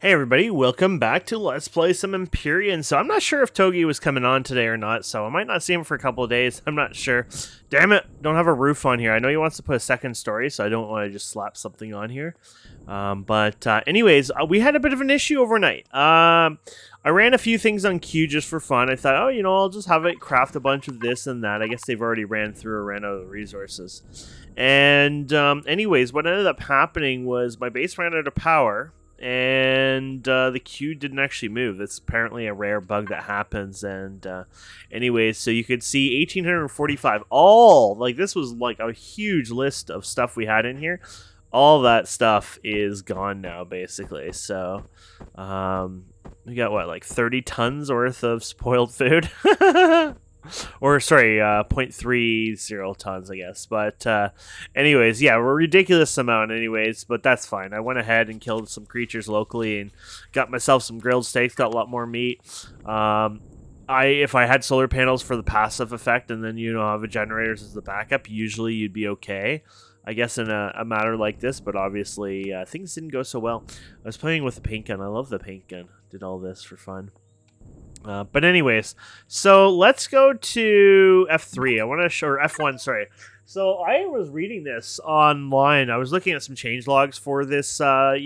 Hey everybody, welcome back to Let's Play some Empyrion. So I'm not sure if Togi was coming on today or not, so I might not see him for a couple of days. I'm not sure. Damn it, don't have a roof on here. I know he wants to put a second story, so I don't want to just slap something on here. Anyways, we had a bit of an issue overnight. I ran a few things on Q just for fun. I thought, I'll just have it craft a bunch of this and that. I guess they've already ran out of the resources. And anyways, what ended up happening was my base ran out of power. And the queue didn't actually move. It's apparently a rare bug that happens. And anyways, so you could see 1845. This was like a huge list of stuff we had in here. All that stuff is gone now, basically. So we got what, like 30 tons worth of spoiled food. Or, sorry, 0.30 tons, I guess. But, anyways, yeah, we're a ridiculous amount anyways, but that's fine. I went ahead and killed some creatures locally and got myself some grilled steaks, got a lot more meat. If I had solar panels for the passive effect and then, have a generators as the backup, usually you'd be okay, I guess, in a matter like this, but obviously things didn't go so well. I was playing with the paint gun. I love the paint gun. Did all this for fun. But anyways, so let's go to F3. I want to show, or F1, sorry. So I was reading this online. I was looking at some changelogs for this, the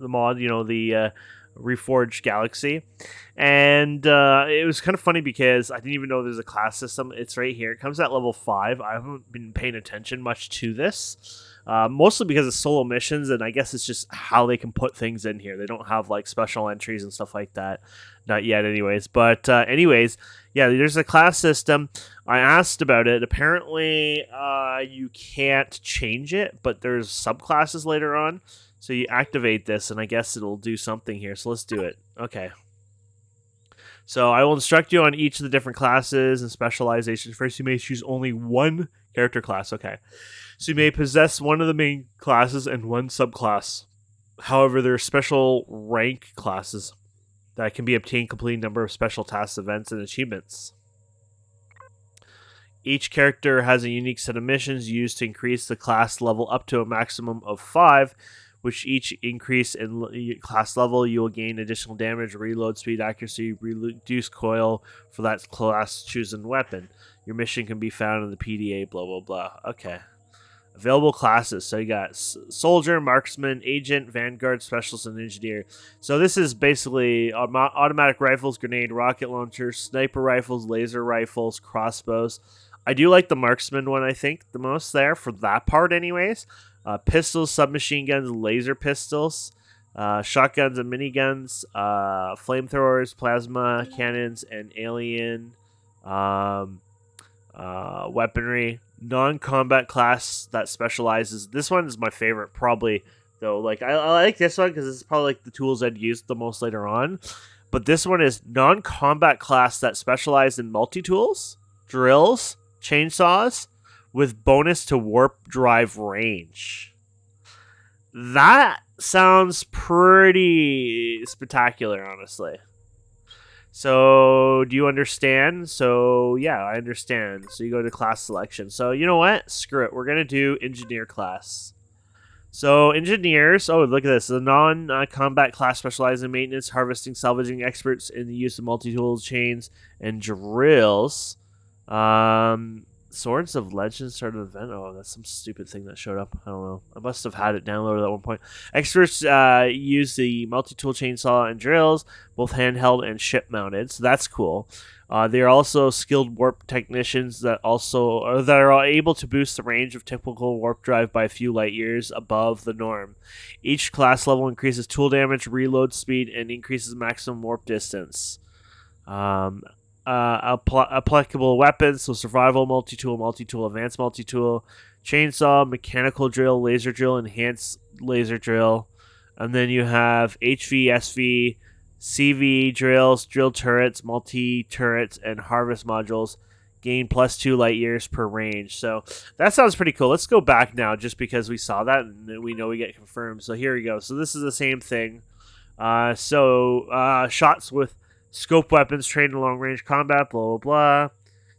mod, the Reforged Galaxy. And it was kind of funny because I didn't even know there's a class system. It's right here. It comes at level 5. I haven't been paying attention much to this. Mostly because it's solo missions, and I guess it's just how they can put things in here. They don't have like special entries and stuff like that. Not yet, anyways. But anyways, yeah, there's a class system. I asked about it. Apparently, you can't change it, but there's subclasses later on. So you activate this, and I guess it'll do something here. So let's do it. Okay. So I will instruct you on each of the different classes and specializations. First, you may choose only one character class. Okay. So you may possess one of the main classes and one subclass. However, there are special rank classes that can be obtained completing a number of special tasks, events, and achievements. Each character has a unique set of missions used to increase the class level up to a maximum of 5, which each increase in class level, you will gain additional damage, reload speed, accuracy, reduce coil for that class chosen weapon. Your mission can be found in the PDA, blah, blah, blah. Okay. Available classes. So you got Soldier, Marksman, Agent, Vanguard, Specialist, and Engineer. So this is basically automatic rifles, grenade, rocket launchers, sniper rifles, laser rifles, crossbows. I do like the Marksman one, I think, the most there for that part anyways. Pistols, submachine guns, laser pistols, shotguns and miniguns, flamethrowers, plasma cannons, and alien weaponry. Non-combat class that specializes. This one is my favorite, probably, though. Like, I like this one because it's probably like the tools I'd use the most later on. But this one is non-combat class that specialize in multi-tools, drills, chainsaws, with bonus to warp drive range. That sounds pretty spectacular, honestly. So, do you understand? So, yeah, I understand. So, you go to class selection. So, you know what? Screw it. We're going to do engineer class. So, engineers, look at this. The non-combat class specializes in maintenance, harvesting, salvaging, experts in the use of multi-tools, chains, and drills. Swords of Legend started event. Oh, that's some stupid thing that showed up. I don't know. I must have had it downloaded at one point. Experts use the multi-tool chainsaw and drills, both handheld and ship-mounted. So that's cool. They are also skilled warp technicians that are able to boost the range of typical warp drive by a few light years above the norm. Each class level increases tool damage, reload speed, and increases maximum warp distance. Applicable weapons, so survival multi-tool, advanced multi-tool, chainsaw, mechanical drill, laser drill, enhanced laser drill, and then you have HV, SV, CV drills, drill turrets, multi-turrets, and harvest modules. Gain +2 light years per range. So that sounds pretty cool. Let's go back now just because we saw that and we know we get confirmed. So here we go. So this is the same thing. Shots with scope weapons trained in long-range combat, blah, blah, blah.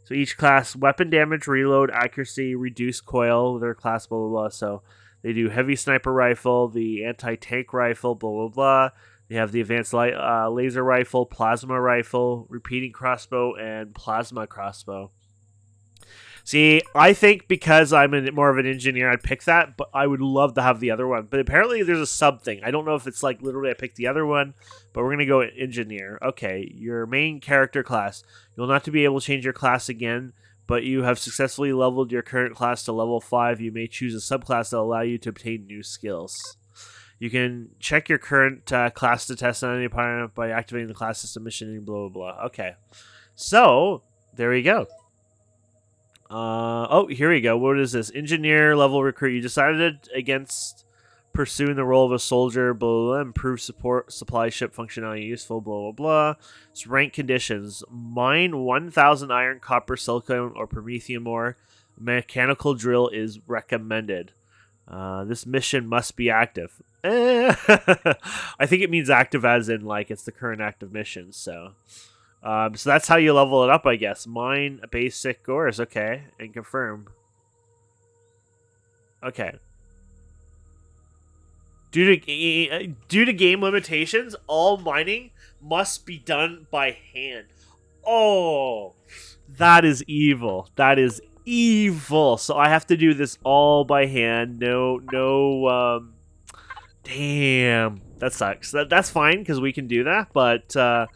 So each class, weapon damage, reload, accuracy, reduce coil, their class, blah, blah, blah. So they do heavy sniper rifle, the anti-tank rifle, blah, blah, blah. You have the advanced light, laser rifle, plasma rifle, repeating crossbow, and plasma crossbow. See, I think because I'm more of an engineer, I'd pick that, but I would love to have the other one. But apparently there's a sub thing. I don't know if it's like literally I picked the other one, but we're going to go engineer. Okay, your main character class. You'll not to be able to change your class again, but you have successfully leveled your current class to level 5. You may choose a subclass that will allow you to obtain new skills. You can check your current class to test on any opponent by activating the class system mission and blah, blah, blah. Okay, so there we go. Oh, here we go. What is this? Engineer level recruit. You decided against pursuing the role of a soldier, blah, blah, blah. Improve support, supply ship functionality useful, blah, blah, blah. It's rank conditions. Mine 1,000 iron, copper, silicon, or promethium ore. Mechanical drill is recommended. This mission must be active. I think it means active as in, like, it's the current active mission, so... so that's how you level it up, I guess. Mine basic ores, okay, and confirm. Okay. Due to game limitations, all mining must be done by hand. Oh, that is evil. That is evil. So I have to do this all by hand. Damn, that sucks. That's fine because we can do that, but I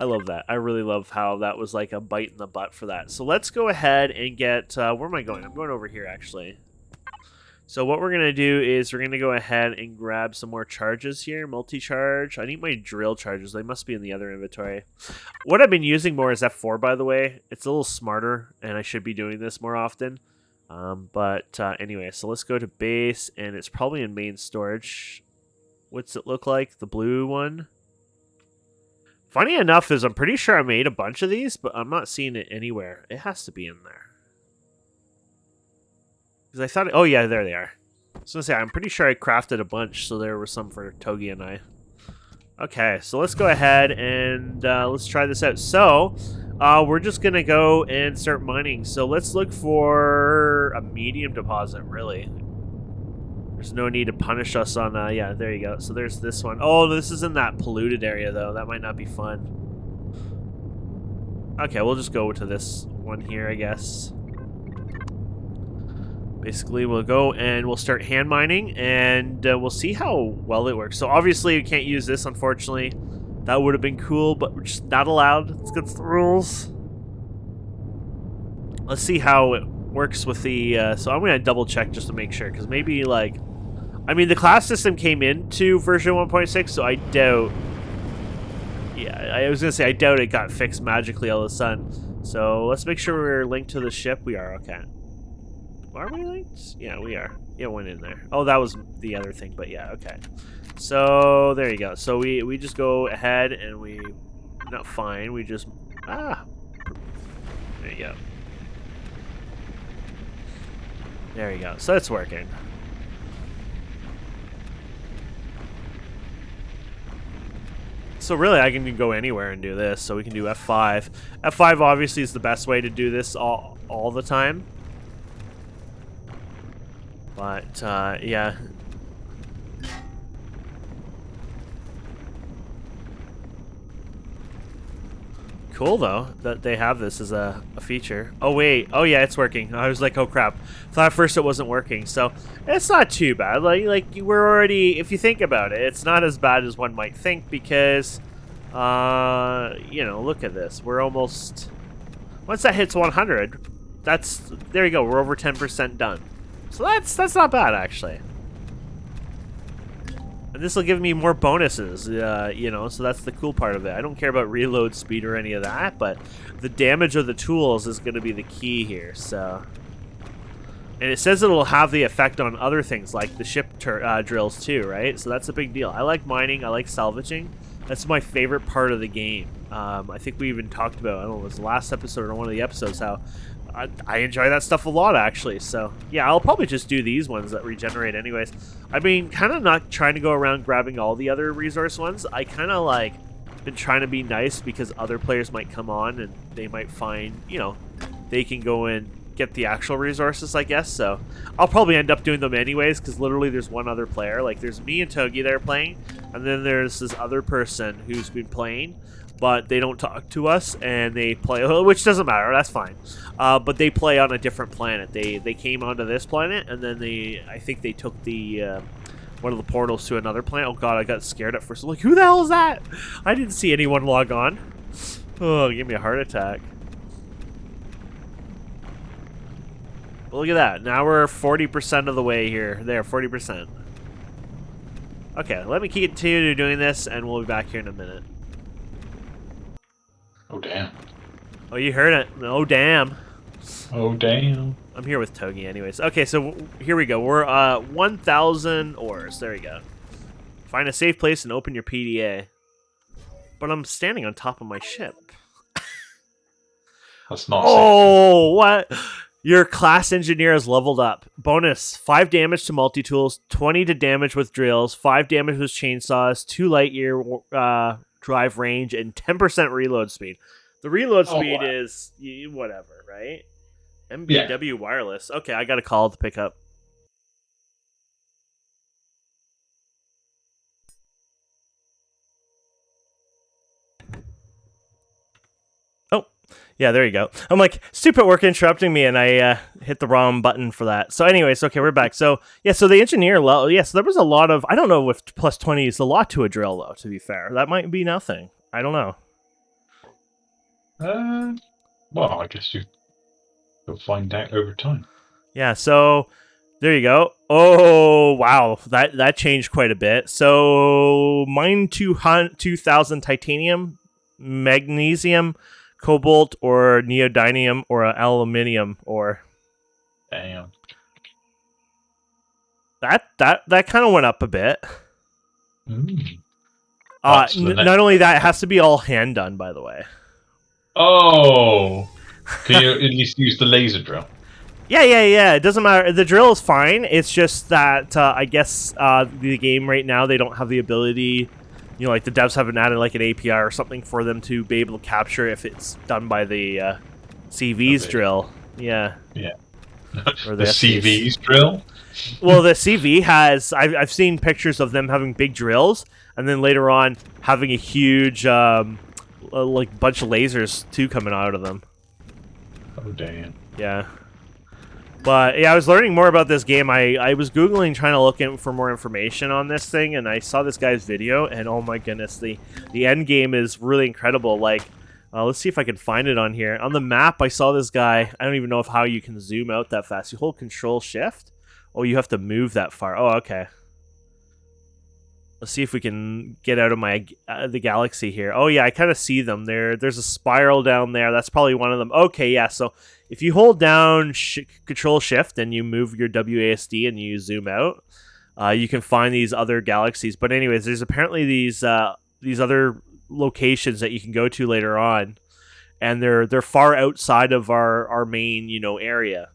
love that. I really love how that was like a bite in the butt for that. So let's go ahead and get... where am I going? I'm going over here, actually. So what we're going to do is we're going to go ahead and grab some more charges here. Multi-charge. I need my drill charges. They must be in the other inventory. What I've been using more is F4, by the way. It's a little smarter, and I should be doing this more often. Anyway, so let's go to base, and it's probably in main storage. What's it look like? The blue one? Funny enough is I'm pretty sure I made a bunch of these, but I'm not seeing it anywhere. It has to be in there. Because I thought... oh, yeah, there they are. I was going to say, I'm pretty sure I crafted a bunch, so there were some for Togi and I. Okay, so let's go ahead and let's try this out. So, we're just going to go and start mining. So let's look for a medium deposit, really. There's no need to punish us on... yeah, there you go. So there's this one. Oh, this is in that polluted area, though. That might not be fun. Okay, we'll just go to this one here, I guess. Basically, we'll go and we'll start hand mining, and we'll see how well it works. So obviously, we can't use this, unfortunately. That would have been cool, but we're just not allowed. It's against the rules. Let's see how it works with the... so I'm going to double check just to make sure, because maybe, like... I mean, the class system came into version 1.6, so I doubt... yeah, I was going to say, I doubt it got fixed magically all of a sudden. So let's make sure we're linked to the ship. We are, okay. Are we linked? Yeah, we are. Yeah, went in there. Oh, that was the other thing, but yeah, okay. So, there you go. So we just go ahead and we... not fine, we just... ah! There you go. There you go. So it's working. So really, I can go anywhere and do this. So we can do F5. F5 obviously is the best way to do this all the time. But, yeah. Cool, though, that they have this as a feature. Oh, wait. Oh, yeah, it's working. I was like, oh, crap. Thought at first it wasn't working. So, it's not too bad. Like we're already... if you think about it, it's not as bad as one might think because, you know, look at this. We're almost... once that hits 100, that's... there you go. We're over 10% done. So that's not bad, actually. And this will give me more bonuses, you know, so that's the cool part of it. I don't care about reload speed or any of that, but the damage of the tools is going to be the key here, so... and it says it'll have the effect on other things, like the ship drills too, right? So that's a big deal. I like mining, I like salvaging. That's my favorite part of the game. I think we even talked about, I don't know, it was the last episode or one of the episodes, how... I enjoy that stuff a lot, actually. So, yeah, I'll probably just do these ones that regenerate anyways. I mean, kind of not trying to go around grabbing all the other resource ones. I kind of, like, been trying to be nice because other players might come on and they might find, you know, they can go and get the actual resources, I guess. So I'll probably end up doing them anyways, because literally there's one other player. Like, there's me and Togi that are playing, and then there's this other person who's been playing, but they don't talk to us, and they play, which doesn't matter, that's fine. But they play on a different planet. They came onto this planet, and then I think they took the one of the portals to another planet. Oh god, I got scared at first. I'm like, who the hell is that? I didn't see anyone log on. Oh, it gave me a heart attack. Look at that. Now we're 40% of the way here. There, 40%. Okay, let me continue doing this, and we'll be back here in a minute. Oh, damn. Oh, you heard it. Oh, damn. Oh, damn. I'm here with Togi anyways. Okay, so here we go. We're 1,000 ores. There we go. Find a safe place and open your PDA. But I'm standing on top of my ship. That's not Oh, what? Your class engineer has leveled up. Bonus, 5 damage to multi-tools, 20 to damage with drills, 5 damage with chainsaws, 2 light year drive range, and 10% reload speed. The reload speed is whatever, right? MBW wireless. Okay, I got a call to pick up. Yeah, there you go. I'm like, stupid work interrupting me, and I hit the wrong button for that. So anyways, okay, we're back. So, yeah, so the engineer, so there was a lot of, I don't know if plus 20 is a lot to a drill, though, to be fair. That might be nothing. I don't know. Well, I guess you'll find out over time. Yeah, so there you go. Oh, wow, that changed quite a bit. So, mine 2,000 titanium, magnesium, cobalt, or neodymium, or aluminium, or Damn. that kind of went up a bit. Mm. Not only that, it has to be all hand done, by the way. Oh, can you at least use the laser drill? Yeah. It doesn't matter. The drill is fine. It's just that I guess the game right now, they don't have the ability. You know, like the devs haven't added like an API or something for them to be able to capture if it's done by the CV's drill. Yeah. Yeah. Or the CV's drill? Well, the CV has... I've seen pictures of them having big drills, and then later on having a huge, like, bunch of lasers, too, coming out of them. Oh, damn. Yeah. But, yeah, I was learning more about this game. I was Googling, trying to look for more information on this thing, and I saw this guy's video, and oh my goodness, the end game is really incredible. Like, let's see if I can find it on here. On the map, I saw this guy. I don't even know how you can zoom out that fast. You hold Control-Shift. Oh, you have to move that far. Oh, okay. Let's see if we can get out of the galaxy here. Oh, yeah, I kind of see them. There's a spiral down there. That's probably one of them. Okay, yeah, so if you hold down Control-Shift and you move your WASD and you zoom out, you can find these other galaxies. But anyways, there's apparently these other locations that you can go to later on, and they're far outside of our main, area.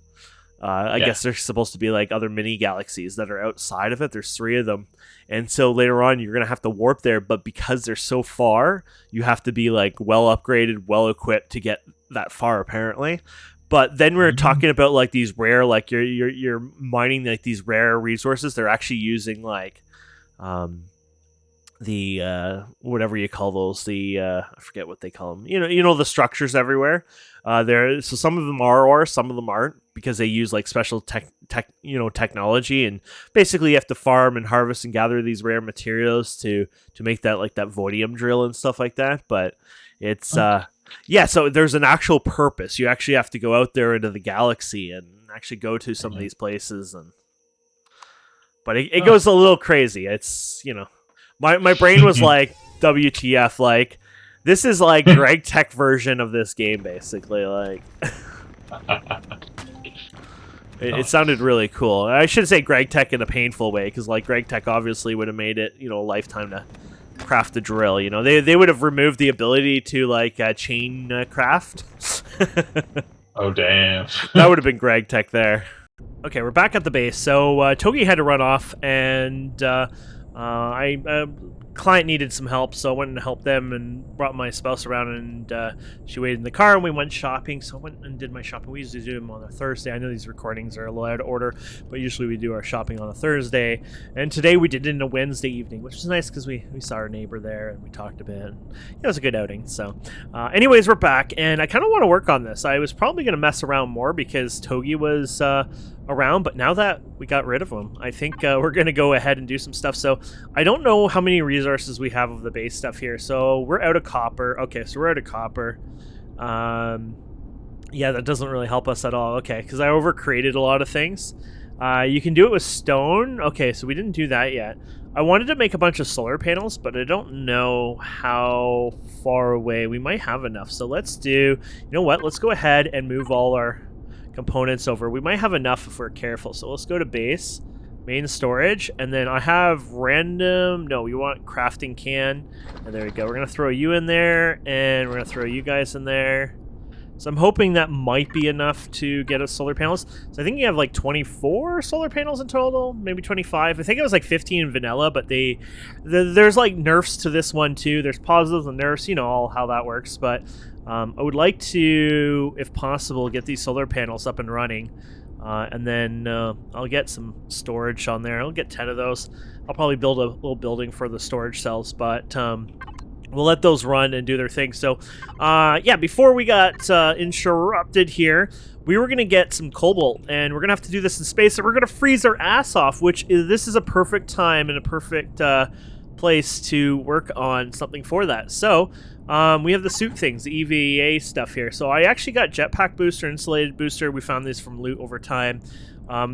I guess they're supposed to be like other mini galaxies that are outside of it. There's 3 of them. And so later on, you're going to have to warp there. But because they're so far, you have to be like well upgraded, well equipped to get that far, apparently. But then we're talking about like these rare, like you're mining like these rare resources. They're actually using like the whatever you call those, I forget what they call them. You know the structures everywhere. So some of them are ore, some of them aren't, because they use like special technology, and basically you have to farm and harvest and gather these rare materials to make that like that Voidium drill and stuff like that. But it's so there's an actual purpose. You actually have to go out there into the galaxy and actually go to some of these places, but it goes a little crazy. It's my brain was like, WTF, like this is like Greg Tech version of this game, basically. Like, it sounded really cool. I should say Greg Tech in a painful way, because like Greg Tech obviously would have made it, a lifetime to craft the drill. They would have removed the ability to like chain craft. Oh damn! That would have been Greg Tech there. Okay, we're back at the base. So Togi had to run off, and I client needed some help, so I went and helped them and brought my spouse around, and she waited in the car, and we went shopping. So I went and did my shopping. We usually do them on a Thursday. I know these recordings are a little out of order, but usually we do our shopping on a Thursday. And today we did it in a Wednesday evening, which was nice because we saw our neighbor there and we talked a bit. And it was a good outing. So anyways, we're back, and I kind of want to work on this. I was probably going to mess around more because Togi was around, but now that we got rid of him, I think we're going to go ahead and do some stuff. So I don't know how many resources we have of the base stuff here. So we're out of copper. Okay, so we're out of copper. Yeah, that doesn't really help us at all. Okay, because I overcreated a lot of things. You can do it with stone. Okay, so we didn't do that yet. I wanted to make a bunch of solar panels, but I don't know how far away. We might have enough. So let's do, you know what? Let's go ahead and move all our components over. We might have enough if we're careful. So let's go to base, main storage, and then I have random, no, we want crafting can, and there we go. We're gonna throw you in there, and we're gonna throw you guys in there. So I'm hoping that might be enough to get us solar panels. So I think you have like 24 solar panels in total, maybe 25. I think it was like 15 in vanilla, but there's like nerfs to this one too. There's positives and nerfs, you know, all how that works. But I would like to, if possible, get these solar panels up and running. And then I'll get some storage on there. I'll get 10 of those. I'll probably build a little building for the storage cells, but we'll let those run and do their thing. So, yeah, before we got interrupted here, we were going to get some cobalt, and we're going to have to do this in space, and we're going to freeze our ass off, this is a perfect time and a perfect place to work on something for that. So, we have the suit things, the EVA stuff here. So I actually got jetpack booster, insulated booster. We found these from loot over time.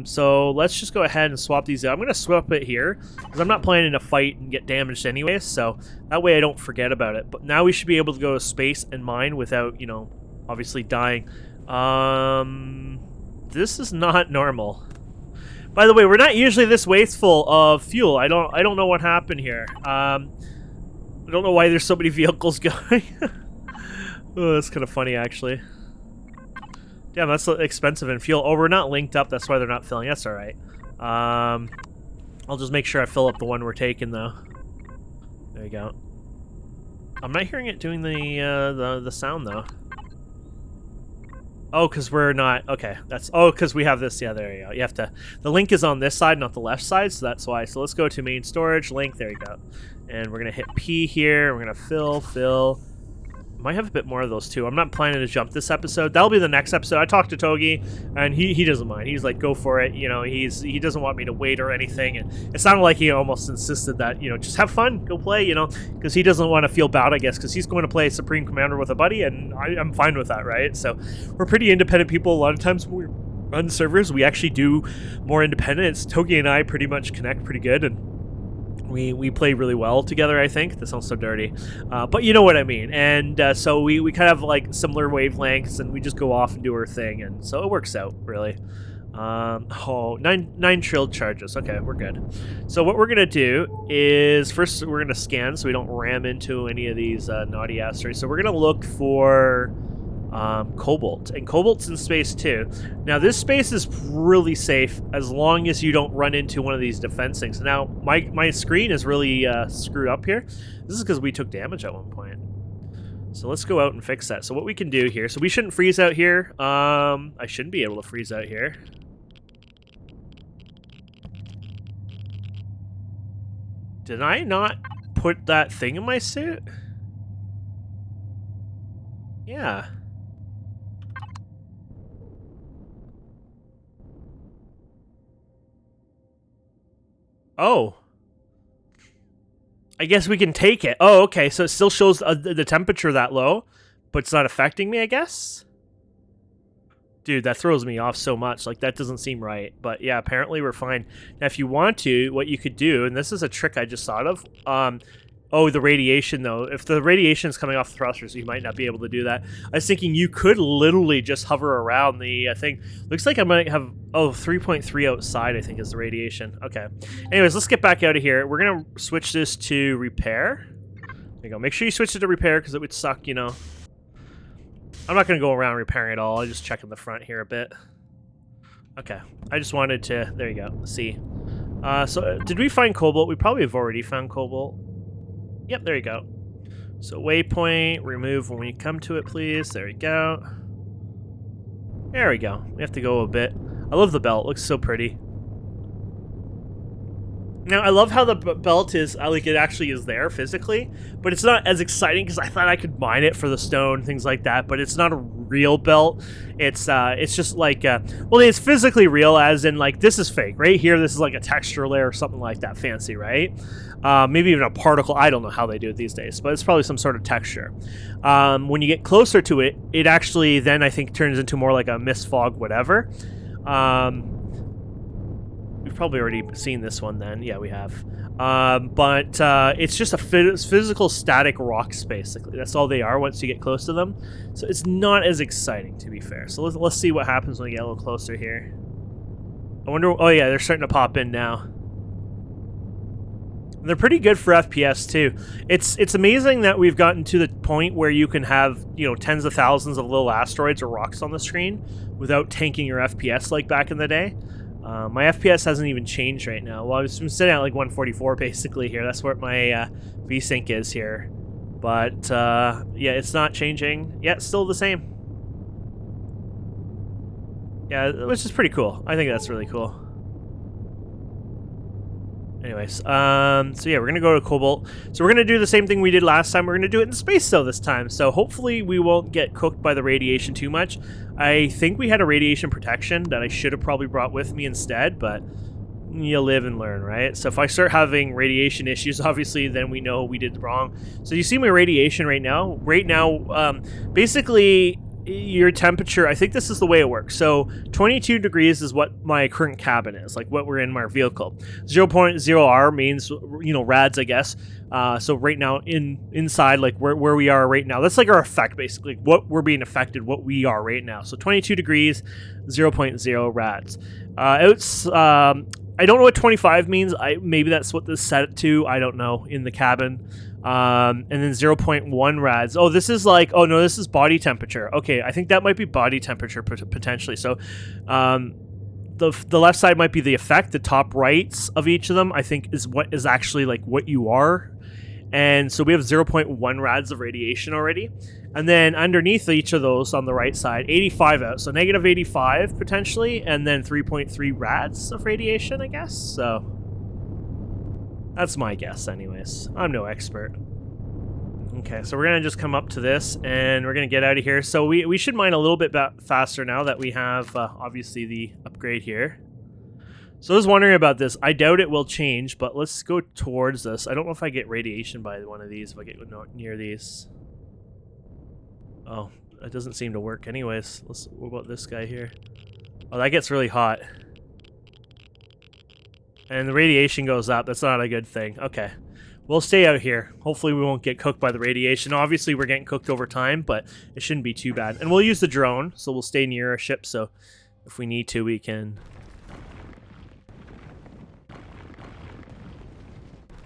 So let's just go ahead and swap these out. I'm going to swap it here because I'm not planning to fight and get damaged anyway, so that way I don't forget about it. But now we should be able to go to space and mine without, you know, obviously dying. This is not normal. By the way, we're not usually this wasteful of fuel. I don't know what happened here. I don't know why there's so many vehicles going. Oh, that's kind of funny, actually. Damn, that's expensive in fuel. Oh, we're not linked up. That's why they're not filling. That's all right. I'll just make sure I fill up the one we're taking, though. There you go. I'm not hearing it doing the sound, though. Oh, because we're not... Okay, that's... Oh, because we have this... Yeah, there you go. You have to... The link is on this side, not the left side, so that's why. So let's go to main storage, link. There you go. And we're going to hit P here. We're going to fill... Might have a bit more of those too. I'm not planning to jump this episode. That'll be the next episode. I talked to Togi, and he doesn't mind. He's like, go for it. You know, he doesn't want me to wait or anything. And it sounded like he almost insisted that, you know, just have fun, go play, you know, because he doesn't want to feel bad, I guess, because he's going to play Supreme Commander with a buddy, and I'm fine with that, right? So we're pretty independent people. A lot of times when we run servers, we actually do more independence. Togi and I pretty much connect pretty good, and we play really well together, I think. That sounds so dirty. But you know what I mean. And so we kind of like similar wavelengths, and we just go off and do our thing. And so it works out, really. Oh, nine trilled charges. Okay, we're good. So what we're going to do is, first we're going to scan so we don't ram into any of these naughty asteroids. So we're going to look for Cobalt. And Cobalt's in space too. Now this space is really safe as long as you don't run into one of these defense things. Now my screen is really screwed up here. This is because we took damage at one point. So let's go out and fix that. So what we can do here, so we shouldn't freeze out here. I shouldn't be able to freeze out here. Did I not put that thing in my suit? Yeah. Oh. I guess we can take it. Oh, okay. So it still shows the temperature that low, but it's not affecting me, I guess? Dude, that throws me off so much. Like, that doesn't seem right. But yeah, apparently we're fine. Now, if you want to, what you could do, and this is a trick I just thought of, oh, the radiation, though. If the radiation is coming off the thrusters, you might not be able to do that. I was thinking you could literally just hover around the thing. Looks like I might have... Oh, 3.3 outside, I think, is the radiation. Okay. Anyways, let's get back out of here. We're going to switch this to repair. There you go. Make sure you switch it to repair, because it would suck, you know. I'm not going to go around repairing it all. I'll just check in the front here a bit. Okay. I just wanted to... There you go. See. So, did we find Cobalt? We probably have already found Cobalt. Yep, there you go. So waypoint, remove when we come to it, please. There we go. There we go. We have to go a bit. I love the belt. It looks so pretty. Now, I love how the belt is, like, it actually is there physically, but it's not as exciting because I thought I could mine it for the stone, things like that, but it's not a real belt. It's just like, well, it's physically real as in, like, this is fake. Right here, this is like a texture layer or something like that fancy, right? Maybe even a particle. I don't know how they do it these days, but it's probably some sort of texture. When you get closer to it, it actually then, I think, turns into more like a mist fog, whatever. We've probably already seen this one then. Yeah, we have. But it's just a physical static rocks, basically. That's all they are once you get close to them. So it's not as exciting, to be fair. So let's see what happens when we get a little closer here. I wonder... Oh, yeah, they're starting to pop in now. And they're pretty good for FPS, too. It's amazing that we've gotten to the point where you can have, you know, tens of thousands of little asteroids or rocks on the screen without tanking your FPS like back in the day. My FPS hasn't even changed right now. Well, I'm sitting at like 144 basically here. That's where my VSync is here. But yeah, it's not changing. Yeah, it's still the same. Yeah, which is pretty cool. I think that's really cool. Anyways, so yeah, we're gonna go to Cobalt. So we're gonna do the same thing we did last time. We're gonna do it in space though this time. So hopefully we won't get cooked by the radiation too much. I think we had a radiation protection that I should have probably brought with me instead, but you live and learn, right? So if I start having radiation issues, obviously, then we know we did wrong. So you see my radiation right now? Right now, basically, your temperature, I think this is the way it works. So 22 degrees is what my current cabin is, like what we're in my vehicle. 0.0 R means, you know, rads, I guess. So right now inside, like where we are right now, that's like our effect, basically, what we're being affected, what we are right now. So 22 degrees, 0.0 rads. I don't know what 25 means. Maybe that's what this set to. I don't know, in the cabin. And then 0.1 rads. Oh, this is like, oh no, this is body temperature. Okay, I think that might be body temperature potentially. So the left side might be the effect. The top rights of each of them, I think, is what is actually like what you are. And so we have 0.1 rads of radiation already. And then underneath each of those on the right side, 85 out. So negative 85 potentially, and then 3.3 rads of radiation, I guess. So that's my guess anyways. I'm no expert. Okay, so we're going to just come up to this, and we're going to get out of here. So we should mine a little bit faster now that we have, obviously, the upgrade here. So I was wondering about this. I doubt it will change, but let's go towards this. I don't know if I get radiation by one of these, if I get near these. Oh, that doesn't seem to work anyways. What about this guy here? Oh, that gets really hot. And the radiation goes up. That's not a good thing. Okay. We'll stay out here. Hopefully we won't get cooked by the radiation. Obviously we're getting cooked over time, but it shouldn't be too bad. And we'll use the drone, so we'll stay near our ship, so if we need to, we can...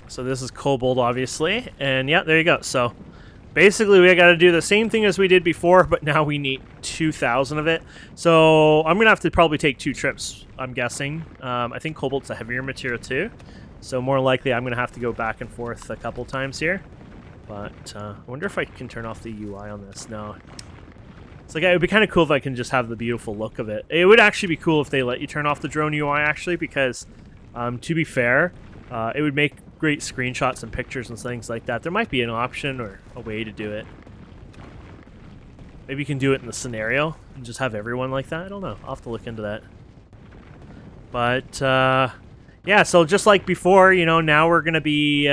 So this is Cobalt, obviously. And yeah, there you go. So basically we got to do the same thing as we did before, but now we need 2,000 of it. So I'm going to have to probably take 2 trips, I'm guessing. I think Cobalt's a heavier material too. So more likely I'm going to have to go back and forth a couple times here. But I wonder if I can turn off the UI on this. No. It's like, it would be kind of cool if I can just have the beautiful look of it. It would actually be cool if they let you turn off the drone UI, actually, because to be fair, it would make great screenshots and pictures and things like that. There might be an option or a way to do it. Maybe you can do it in the scenario and just have everyone like that. I don't know. I'll have to look into that. But, yeah, so just like before, you know, now we're going to be...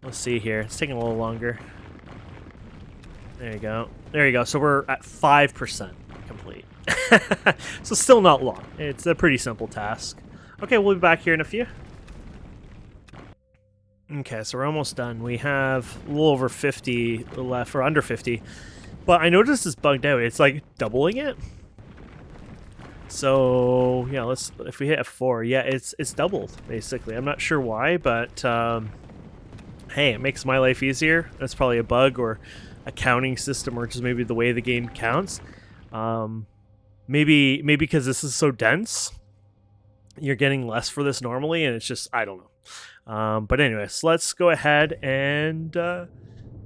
let's see here. It's taking a little longer. There you go. There you go. So we're at 5% complete. So still not long. It's a pretty simple task. Okay, we'll be back here in a few. Okay, so we're almost done. We have a little over 50 left, or under 50. But I noticed it's bugged out. It's like doubling it. So yeah, if we hit F4, yeah, it's doubled basically. I'm not sure why, but hey, it makes my life easier. That's probably a bug or a counting system, or just maybe the way the game counts. Maybe because this is so dense, you're getting less for this normally, and it's just, I don't know. But anyways, let's go ahead and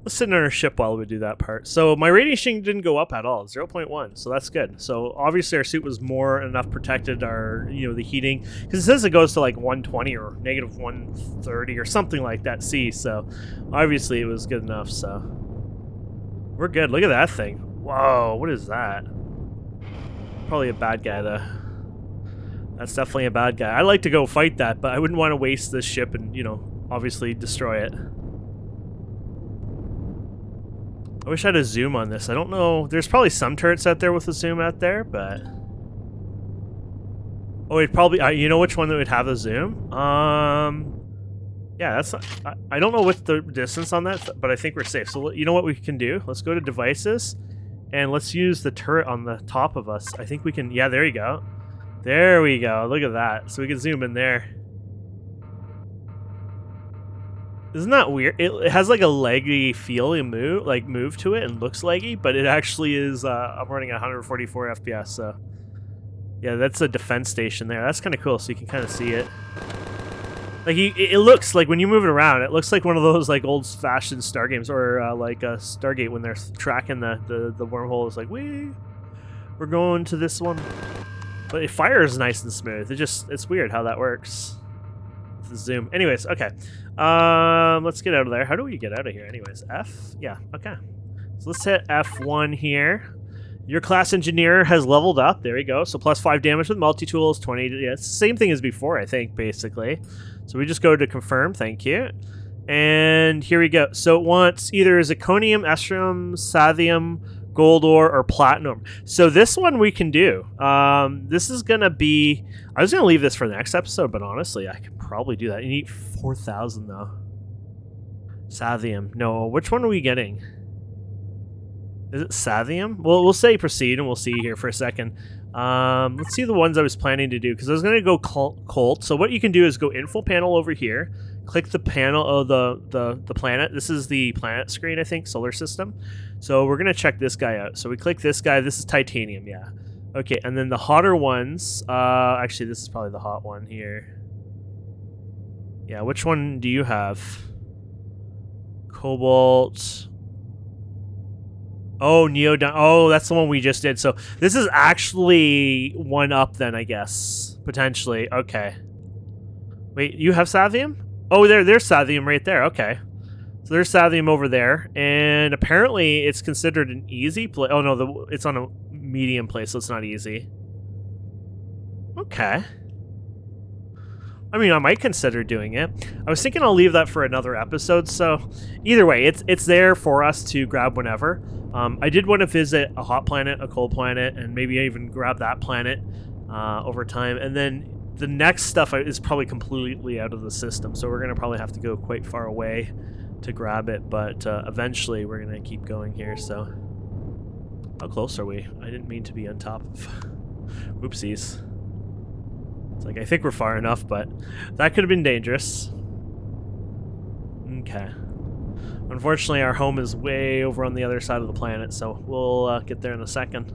let's sit in our ship while we do that part. So my radiation didn't go up at all, 0.1, so that's good. So obviously our suit was more enough protected, our, the heating, because it says it goes to like 120 or negative 130 or something like that C, so obviously it was good enough, so we're good. Look at that thing. Whoa, what is that? Probably a bad guy though. That's definitely a bad guy. I'd like to go fight that, but I wouldn't want to waste this ship and, obviously destroy it. I wish I had a zoom on this. I don't know. There's probably some turrets out there with a zoom out there, but... Oh, it probably... you know which one that would have a zoom? Yeah, that's... I don't know what's the distance on that, but I think we're safe. So, you know what we can do? Let's go to devices, and let's use the turret on the top of us. I think we can... Yeah, there you go. There we go. Look at that. So we can zoom in there. Isn't that weird? It has like a leggy feel and move to it and looks leggy, but it actually is. I'm running at 144 FPS, so yeah, that's a defense station there. That's kind of cool, so you can kind of see it. Like it looks like when you move it around, it looks like one of those like old-fashioned Star games, or like a Stargate when they're tracking the wormhole. It's like we're going to this one. But it fires nice and smooth. It's weird how that works. The zoom. Anyways, okay. Let's get out of there. How do we get out of here? Anyways, F? Yeah, okay. So let's hit F1 here. Your class engineer has leveled up. There we go. So plus 5 damage with multi-tools, 20. Yeah, it's the same thing as before, I think, basically. So we just go to confirm. Thank you. And here we go. So it wants either zirconium, estrium, sathium, gold ore, or platinum. So this one we can do. This is gonna be... I was gonna leave this for the next episode, but honestly, I could probably do that. You need 4,000 though. Sathium. No, which one are we getting? Is it Sathium? Well, we'll say proceed, and we'll see here for a second. Let's see the ones I was planning to do, because I was gonna go Colt. So what you can do is go info panel over here, click the panel of the planet. This is the planet screen, I think, solar system. So we're gonna check this guy out. So we click this guy. This is titanium, yeah. Okay, and then the hotter ones. Actually, this is probably the hot one here. Yeah, which one do you have? Cobalt. Oh, neodymium. Oh, that's the one we just did. So this is actually one up then, I guess. Potentially. Okay. Wait, you have Sathium? Oh, there's Sathium right there. Okay. So there's Sathium over there. And apparently it's considered an easy place. Oh, no, it's on a medium place, so it's not easy. Okay. I mean, I might consider doing it. I was thinking I'll leave that for another episode, so either way, it's there for us to grab whenever. I did want to visit a hot planet, a cold planet, and maybe even grab that planet over time. And then the next stuff is probably completely out of the system, so we're going to probably have to go quite far away to grab it, but eventually we're going to keep going here, so... How close are we? I didn't mean to be on top of... Whoopsies. It's like, I think we're far enough, but that could have been dangerous. Okay. Unfortunately, our home is way over on the other side of the planet, so we'll get there in a second.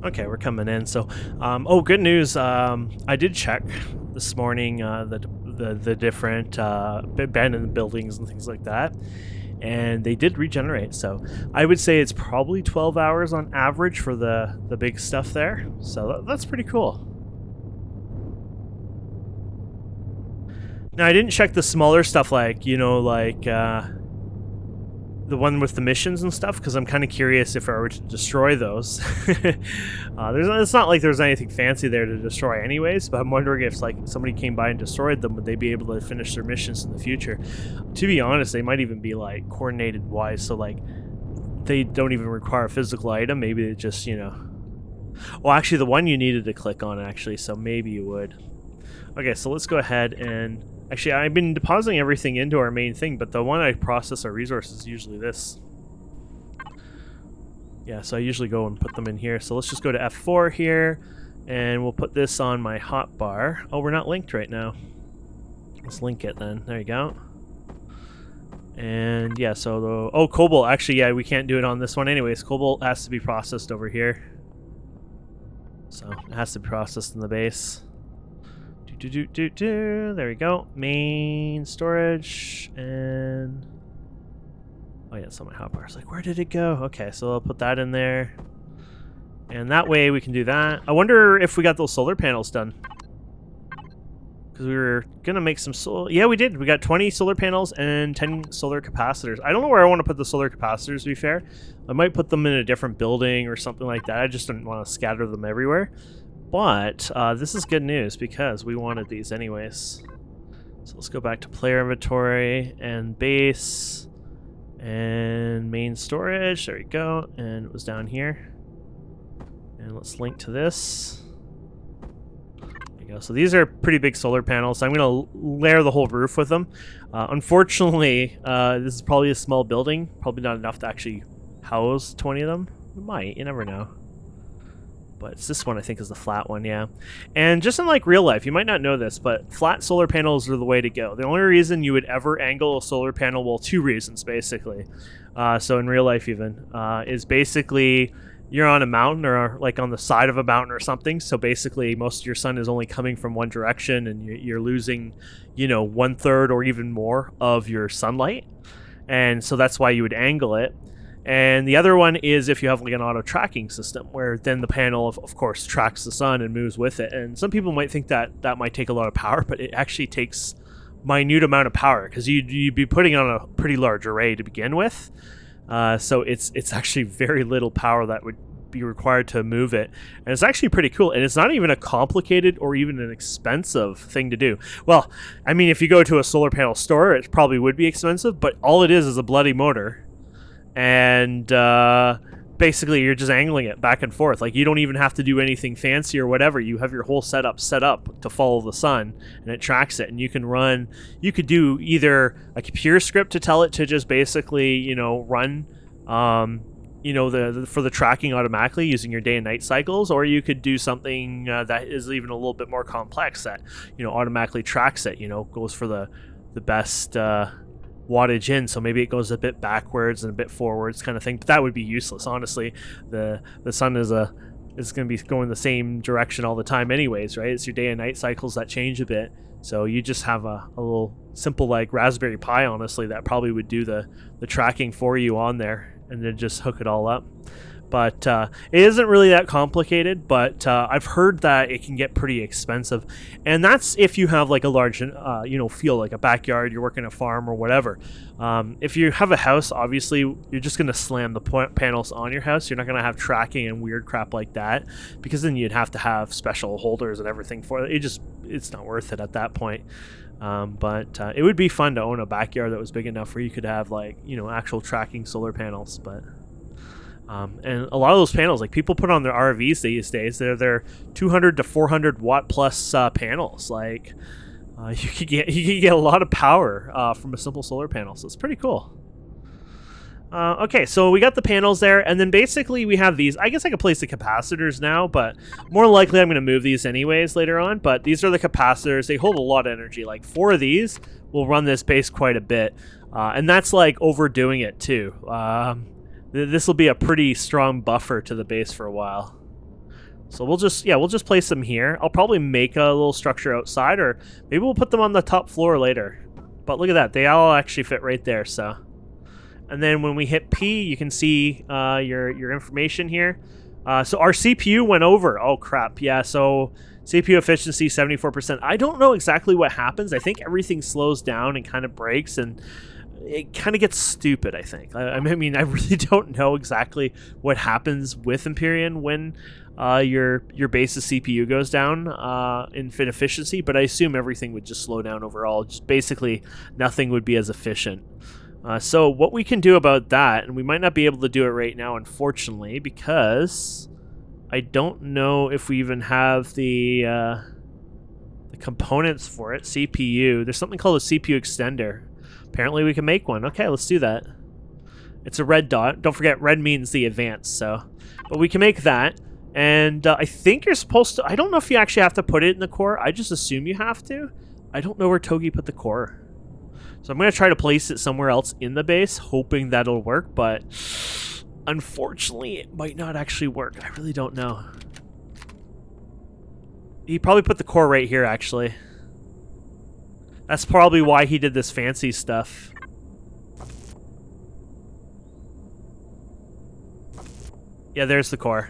Okay, we're coming in. So, oh, good news. I did check this morning the different abandoned buildings and things like that, and they did regenerate. So I would say it's probably 12 hours on average for the big stuff there. So that's pretty cool. Now, I didn't check the smaller stuff, like, the one with the missions and stuff, because I'm kind of curious if I were to destroy those. It's not like there's anything fancy there to destroy anyways, but I'm wondering if, like, somebody came by and destroyed them, would they be able to finish their missions in the future? To be honest, they might even be, like, coordinated wise, so, like, they don't even require a physical item. Maybe it just, Well, actually, the one you needed to click on, actually, so maybe you would. Okay, so let's go ahead and... Actually, I've been depositing everything into our main thing, but the one I process our resources is usually this. Yeah, so I usually go and put them in here. So let's just go to F4 here, and we'll put this on my hotbar. Oh, we're not linked right now. Let's link it then. There you go. And yeah, so oh, Cobalt. Actually, yeah, we can't do it on this one anyways. Cobalt has to be processed over here. So it has to be processed in the base. There we go. Main storage and oh yeah, it's on my hotbar. It's like, where did it go? Okay, so I'll put that in there. And that way we can do that. I wonder if we got those solar panels done. Because we were going to make some solar... Yeah, we did. We got 20 solar panels and 10 solar capacitors. I don't know where I want to put the solar capacitors, to be fair. I might put them in a different building or something like that. I just didn't want to scatter them everywhere. But this is good news because we wanted these anyways. So let's go back to player inventory and base and main storage. There we go. And it was down here. And let's link to this. There you go. So these are pretty big solar panels. So I'm going to layer the whole roof with them. Unfortunately, this is probably a small building. Probably not enough to actually house 20 of them. It might. You never know. But it's this one, I think, is the flat one, yeah. And just in like real life, you might not know this, but flat solar panels are the way to go. The only reason you would ever angle a solar panel, well, two reasons, basically. So in real life even, is basically... you're on a mountain or like on the side of a mountain or something. So basically most of your sun is only coming from one direction and you're losing, you know, 1/3 or even more of your sunlight. And so that's why you would angle it. And the other one is if you have like an auto tracking system where then the panel of course tracks the sun and moves with it. And some people might think that that might take a lot of power, but it actually takes minute amount of power because you'd be putting on a pretty large array to begin with. So it's actually very little power that would be required to move it, and it's actually pretty cool, and it's not even a complicated or even an expensive thing to do. Well, I mean, if you go to a solar panel store, it probably would be expensive, but all it is a bloody motor, and basically you're just angling it back and forth. Like, you don't even have to do anything fancy or whatever. You have your whole setup set up to follow the sun, and it tracks it. And you could do either a computer script to tell it to just basically, you know, run, you know, for the tracking automatically using your day and night cycles, or you could do something that is even a little bit more complex that, you know, automatically tracks it, you know, goes for the best wattage in, so maybe it goes a bit backwards and a bit forwards kind of thing, but that would be useless, honestly. The sun is going to be going the same direction all the time anyways, right? It's your day and night cycles that change a bit, so you just have a little simple like Raspberry Pi, honestly, that probably would do the tracking for you on there, and then just hook it all up. But it isn't really that complicated, but I've heard that it can get pretty expensive. And that's if you have like a large, you know, field, like a backyard, you're working a farm or whatever. If you have a house, obviously, you're just going to slam the panels on your house. You're not going to have tracking and weird crap like that, because then you'd have to have special holders and everything for it. It's not worth it at that point. But it would be fun to own a backyard that was big enough where you could have, like, you know, actual tracking solar panels. But and a lot of those panels, like, people put on their RVs these days, they're 200 to 400 watt plus panels. Like, you could get a lot of power from a simple solar panel, so it's pretty cool. Okay, so we got the panels there, and then basically we have these. I guess I could place the capacitors now, but more likely I'm going to move these anyways later on. But these are the capacitors. They hold a lot of energy. Like, 4 of these will run this base quite a bit, and that's like overdoing it too. This will be a pretty strong buffer to the base for a while. So we'll just place them here. I'll probably make a little structure outside, or maybe we'll put them on the top floor later. But look at that, they all actually fit right there. So, and then when we hit P, you can see your information here. So our CPU went over. Oh crap, yeah. So CPU efficiency 74%. I don't know exactly what happens. I think everything slows down and kind of breaks, and it kind of gets stupid, I think. I mean, I really don't know exactly what happens with Empyrion when your base's CPU goes down in efficiency, but I assume everything would just slow down overall. Just basically nothing would be as efficient. So what we can do about that, and we might not be able to do it right now, unfortunately, because I don't know if we even have the components for it. CPU. There's something called a CPU extender. Apparently we can make one. Okay, let's do that. It's a red dot. Don't forget, red means the advanced, so. But we can make that. And I think you're supposed to... I don't know if you actually have to put it in the core. I just assume you have to. I don't know where Togi put the core. So I'm going to try to place it somewhere else in the base, hoping that'll work. But unfortunately, it might not actually work. I really don't know. He probably put the core right here, actually. That's probably why he did this fancy stuff. Yeah, there's the core.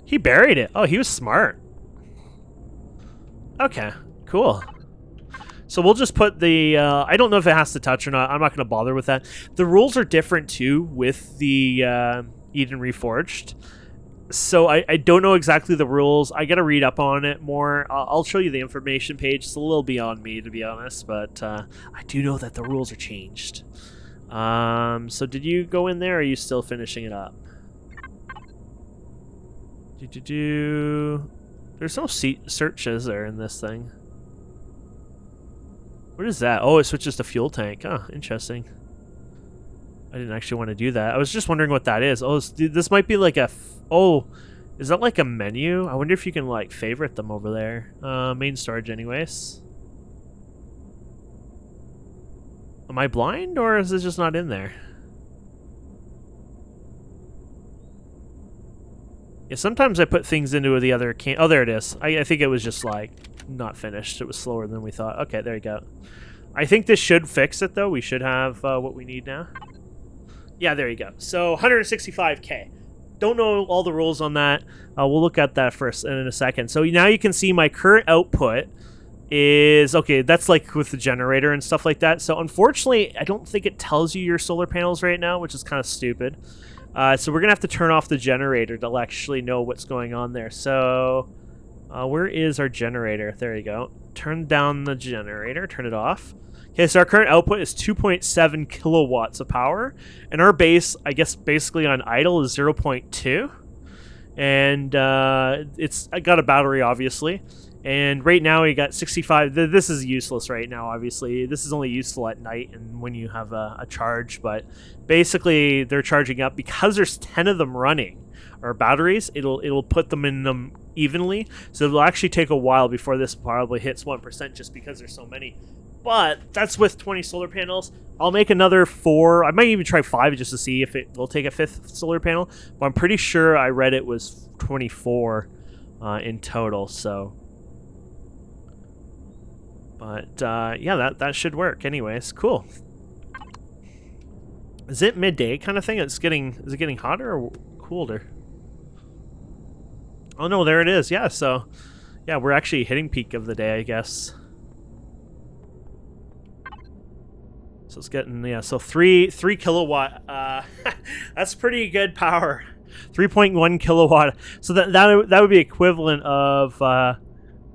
He buried it. Oh, he was smart. Okay, cool. So we'll just put the... I don't know if it has to touch or not. I'm not going to bother with that. The rules are different, too, with the Eden Reforged. So I don't know exactly the rules. I got to read up on it more. I'll show you the information page. It's a little beyond me, to be honest. But I do know that the rules are changed. So did you go in there, or are you still finishing it up? There's no search, is there, in this thing? What is that? Oh, it switches to fuel tank. Oh, interesting. I didn't actually want to do that. I was just wondering what that is. Oh, this might be like a... Oh, is that like a menu? I wonder if you can, like, favorite them over there. Main storage, anyways. Am I blind, or is it just not in there? Yeah, sometimes I put things into the other can. Oh, there it is. I think it was just, like, not finished. It was slower than we thought. Okay, there you go. I think this should fix it, though. We should have what we need now. Yeah, there you go. So, 165K. Don't know all the rules on that. We'll look at that first in a second. So, now you can see my current output is... Okay, that's, like, with the generator and stuff like that. So, unfortunately, I don't think it tells you your solar panels right now, which is kind of stupid. So we're going to have to turn off the generator to actually know what's going on there. So where is our generator? There you go. Turn down the generator. Turn it off. Okay, so our current output is 2.7 kilowatts of power. And our base, I guess, basically on idle is 0.2. And it's got a battery, obviously. And right now we got 65. This is useless right now, obviously. This is only useful at night and when you have a charge. But basically, they're charging up because there's 10 of them running. Our batteries, it'll put them in them evenly. So it'll actually take a while before this probably hits 1% just because there's so many. But that's with 20 solar panels. I'll make another 4. I might even try 5 just to see if it will take a 5th solar panel. But I'm pretty sure I read it was 24 in total. So... But, yeah, that should work. Anyways, cool. Is it midday kind of thing? Is it getting hotter or colder? Oh, no, there it is. Yeah, so, yeah, we're actually hitting peak of the day, I guess. So it's getting, yeah, so 3 kilowatt. That's pretty good power. 3.1 kilowatt. So that would be equivalent of...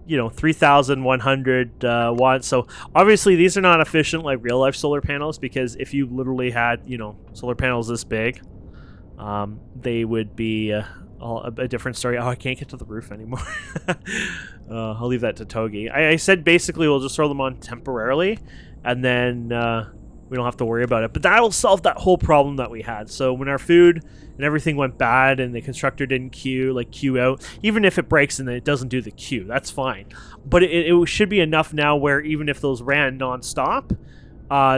you know, 3,100 watts. So obviously these are not efficient like real life solar panels, because if you literally had, you know, solar panels this big, they would be a different story. Oh, I can't get to the roof anymore. I'll leave that to Togi. I said basically we'll just throw them on temporarily, and then we don't have to worry about it. But that'll solve that whole problem that we had. So when our food and everything went bad and the constructor didn't queue out, even if it breaks and it doesn't do the queue, that's fine. But it should be enough now where even if those ran nonstop,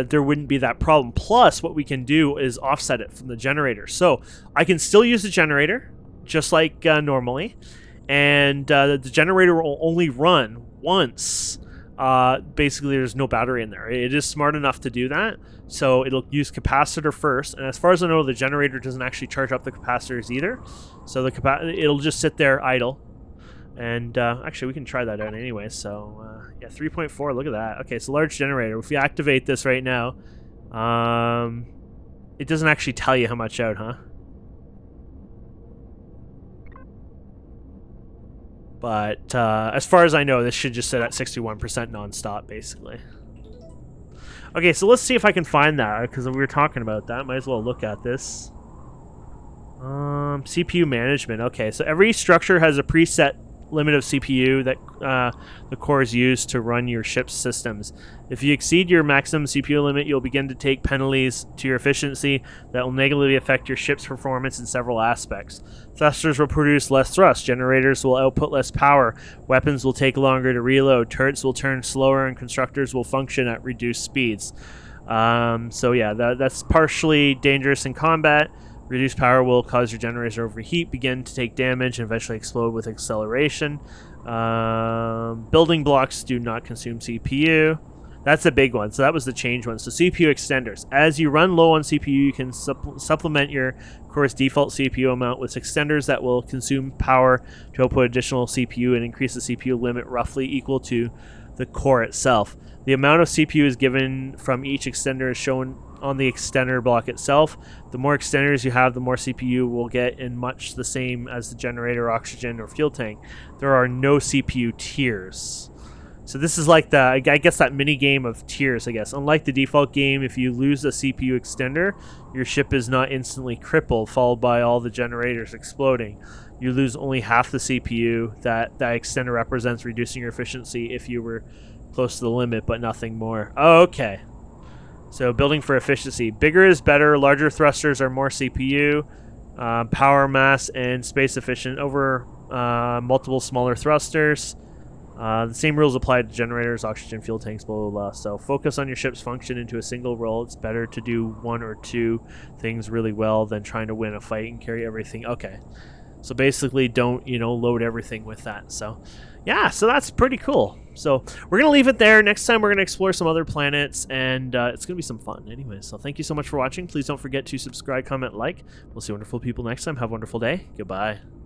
there wouldn't be that problem. Plus, what we can do is offset it from the generator. So I can still use the generator, just like normally. And the generator will only run once. Basically there's no battery in there. It is smart enough to do that, so it'll use capacitor first, and as far as I know the generator doesn't actually charge up the capacitors either, so it'll just sit there idle. And actually we can try that out anyway. So yeah, 3.4, look at that. Okay, it's a large generator. If we activate this right now, it doesn't actually tell you how much out, huh? But as far as I know, this should just sit at 61% nonstop, basically. Okay, so let's see if I can find that, because we were talking about that. Might as well look at this. CPU management. Okay, so every structure has a preset limit of CPU that the cores use to run your ship's systems. If you exceed your maximum CPU limit, you'll begin to take penalties to your efficiency that will negatively affect your ship's performance in several aspects. Thrusters will produce less thrust, generators will output less power, weapons will take longer to reload, turrets will turn slower, and constructors will function at reduced speeds. So yeah, that's partially dangerous in combat, Reduced power will cause your generators to overheat, begin to take damage, and eventually explode with acceleration. Building blocks do not consume CPU. That's a big one. So that was the change one. So CPU extenders. As you run low on CPU, you can supplement your core's default CPU amount with extenders that will consume power to output additional CPU and increase the CPU limit roughly equal to the core itself. The amount of CPU is given from each extender is shown on the extender block itself. The more extenders you have, the more CPU will get, in much the same as the generator, oxygen, or fuel tank. There are no CPU tiers. So this is like I guess that mini game of tiers, I guess. Unlike the default game, if you lose a CPU extender, your ship is not instantly crippled, followed by all the generators exploding. You lose only half the CPU that extender represents, reducing your efficiency if you were close to the limit, but nothing more. Oh, okay. So building for efficiency. Bigger is better. Larger thrusters are more CPU, power, mass, and space efficient over multiple smaller thrusters. The same rules apply to generators, oxygen, fuel tanks, blah, blah, blah. So focus on your ship's function into a single role. It's better to do one or two things really well than trying to win a fight and carry everything. Okay. So basically don't, load everything with that. So yeah, so that's pretty cool. So we're going to leave it there. Next time we're going to explore some other planets, and it's going to be some fun anyway. So thank you so much for watching. Please don't forget to subscribe, comment, like. We'll see wonderful people next time. Have a wonderful day. Goodbye.